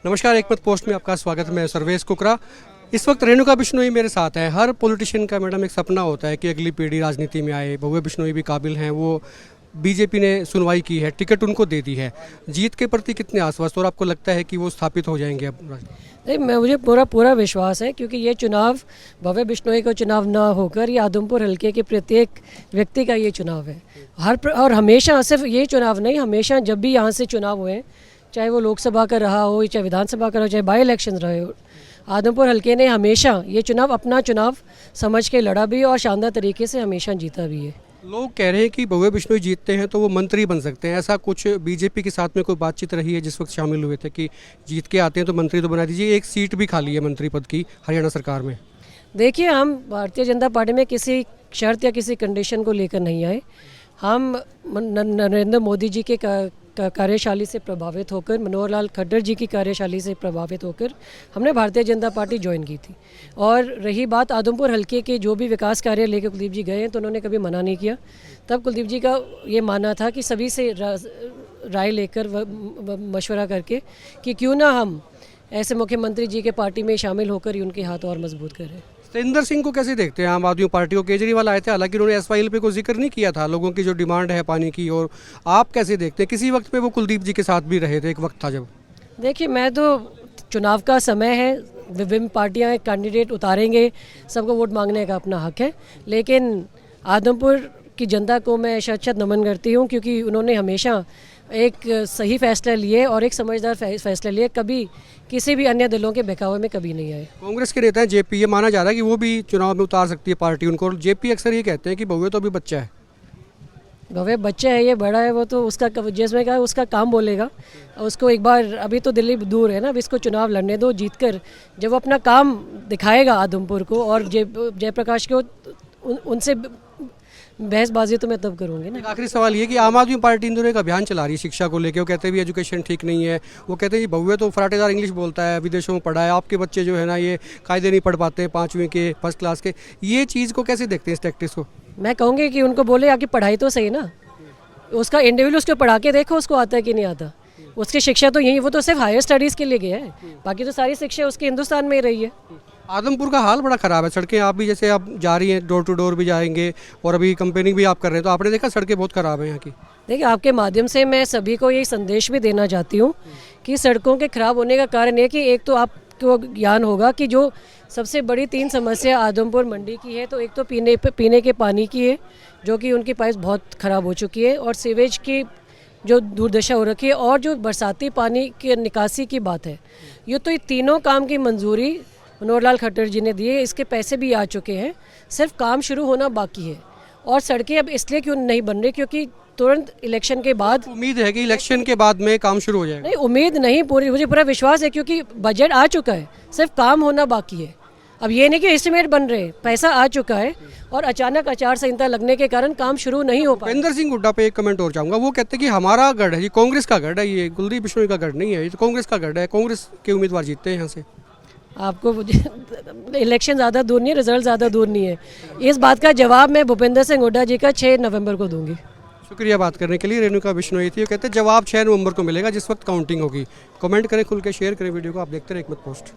नमस्कार, एक मत पोस्ट में आपका स्वागत है। मैं सर्वेश कुकरा। इस वक्त रेणुका बिश्नोई मेरे साथ है। हर पॉलिटिशियन का मैडम एक सपना होता है कि अगली पीढ़ी राजनीति में आए। भव्य बिश्नोई भी काबिल हैं, वो बीजेपी ने सुनवाई की है, टिकट उनको दे दी है। जीत के प्रति कितने आश्वस्त और आपको लगता है कि वो स्थापित हो जाएंगे अब? नहीं, मुझे पूरा विश्वास है, क्योंकि ये चुनाव भव्य बिश्नोई का चुनाव ना होकर ये आदमपुर हल्के के प्रत्येक व्यक्ति का ये चुनाव है। और हमेशा, सिर्फ ये चुनाव नहीं, हमेशा जब भी यहाँ से चुनाव हुए, चाहे वो लोकसभा का रहा हो, चाहे विधानसभा का रहा हो, चाहे बाई इलेक्शन रहे हो, आदमपुर हल्के ने हमेशा ये चुनाव अपना चुनाव समझ के लड़ा भी और शानदार तरीके से हमेशा जीता भी है। लोग कह रहे हैं कि भव्य बिश्नोई जीतते हैं तो वो मंत्री बन सकते हैं। ऐसा कुछ बीजेपी के साथ में कोई बातचीत रही है जिस वक्त शामिल हुए थे कि जीत के आते हैं तो मंत्री तो बना दीजिए? एक सीट भी खाली है मंत्री पद की हरियाणा सरकार में। देखिए, हम भारतीय जनता पार्टी में किसी शर्त या किसी कंडीशन को लेकर नहीं आए। हम नरेंद्र मोदी जी के कार्यशैली से प्रभावित होकर, मनोहर लाल खट्टर जी की कार्यशैली से प्रभावित होकर हमने भारतीय जनता पार्टी ज्वाइन की थी। और रही बात आदमपुर हल्के के जो भी विकास कार्य लेकर कुलदीप जी गए हैं, तो उन्होंने कभी मना नहीं किया। तब कुलदीप जी का ये मानना था कि सभी से राय लेकर मशवरा करके कि क्यों ना हम ऐसे मुख्यमंत्री जी के पार्टी में शामिल होकर ही उनके हाथ और मजबूत करें। सतेंद्र सिंह को कैसे देखते हैं आम आदमी पार्टी को? केजरीवाल आए थे, हालांकि उन्होंने एसवाईएल पे कोई जिक्र नहीं किया था, लोगों की जो डिमांड है पानी की। और आप कैसे देखते हैं? किसी वक्त पे वो कुलदीप जी के साथ भी रहे थे, एक वक्त था जब। देखिए, मैं तो, चुनाव का समय है, विभिन्न पार्टियां कैंडिडेट उतारेंगे, सबको वोट मांगने का अपना हक है। लेकिन आदमपुर की जनता को मैं शत नमन करती हूँ, क्योंकि उन्होंने हमेशा एक सही फैसला लिए और एक समझदार फैसला लिए। कभी किसी भी अन्य दलों के बहकावे में कभी नहीं आए। कांग्रेस के नेता हैं जेपी, ये माना जा रहा है कि वो भी चुनाव में उतार सकती है पार्टी उनको। और जेपी अक्सर ये कहते हैं कि भव्य तो अभी बच्चा है। भव्य बच्चा है, ये बड़ा है, वो तो उसका जिसमें कहा उसका काम बोलेगा। उसको एक बार, अभी तो दिल्ली दूर है ना, अभी इसको चुनाव लड़ने दो, जीतकर जब वो अपना काम दिखाएगा आदमपुर को और जयप्रकाश को, उनसे बहसबाजी तो मैं तब करूँगी ना। आखिरी सवाल ये कि आम आदमी पार्टी इन दिनों एक अभियान चला रही है शिक्षा को लेकर। वो कहते हैं भी एजुकेशन ठीक नहीं है। वो कहते हैं कि भव्य तो फराटेदार इंग्लिश बोलता है, विदेशों में पढ़ा है, आपके बच्चे जो है ना ये कायदे नहीं पढ़ पाते हैं, 5वीं के फर्स्ट क्लास के। ये चीज़ को कैसे देखते हैं, इस टैक्टिस को? मैं कहूँगी कि उनको बोले आपकी पढ़ाई तो सही ना, उसका इंडिविजुअल उसको पढ़ा के देखो, उसको आता है कि नहीं आता। उसकी शिक्षा तो यही, वो तो सिर्फ हायर स्टडीज़ के लिए गया है, बाकी तो सारी शिक्षा उसके हिंदुस्तान में ही रही है। आदमपुर का हाल बड़ा ख़राब है। सड़कें, आप भी जैसे आप जा रही हैं, डोर टू डोर भी जाएंगे और अभी कंपेनिंग भी आप कर रहे हैं, तो आपने देखा सड़कें बहुत ख़राब हैं यहाँ की। देखिए, आपके माध्यम से मैं सभी को ये संदेश भी देना चाहती हूँ कि सड़कों के खराब होने का कारण ये कि एक तो आपको ज्ञान होगा कि जो सबसे बड़ी 3 समस्या आदमपुर मंडी की है, तो एक तो पीने के पानी की है, जो कि उनकी पाइप बहुत ख़राब हो चुकी है, और सीवेज की जो दुर्दशा हो रखी है, और जो बरसाती पानी की निकासी की बात है। ये तो ये तीनों काम की मंजूरी मनोहर लाल खट्टर जी ने दिए, इसके पैसे भी आ चुके हैं, सिर्फ काम शुरू होना बाकी है। और सड़कें अब इसलिए क्यों नहीं बन रही, क्योंकि तुरंत इलेक्शन के बाद, उम्मीद है कि इलेक्शन के बाद में काम शुरू हो जाएगा। नहीं, उम्मीद नहीं, मुझे पूरा विश्वास है, क्योंकि बजट आ चुका है, सिर्फ काम होना बाकी है। अब ये नहीं कि एस्टिमेट बन रहे, पैसा आ चुका है, और अचानक आचार संहिता लगने के कारण काम शुरू नहीं हो पाया। भूपेंद्र सिंह हुड्डा पे एक कमेंट और चाहूँगा। वो कहते हैं कि हमारा गढ़ है, ये कांग्रेस का गढ़ है, ये कुलदीप बिश्नोई का गढ़ नहीं है, ये तो कांग्रेस का गढ़ है, कांग्रेस के उम्मीदवार जीतते हैं यहाँ से। आपको इलेक्शन ज़्यादा दूर नहीं है, रिजल्ट ज़्यादा दूर नहीं है। इस बात का जवाब मैं भूपेंद्र सिंह हुड्डा जी का 6 नवंबर को दूंगी। शुक्रिया बात करने के लिए। रेणुका बिश्नोई थी। वो कहते हैं जवाब 6 नवंबर को मिलेगा, जिस वक्त काउंटिंग होगी। कमेंट करें, खुल के शेयर करें वीडियो को। आप देखते रहे एक मत पोस्ट।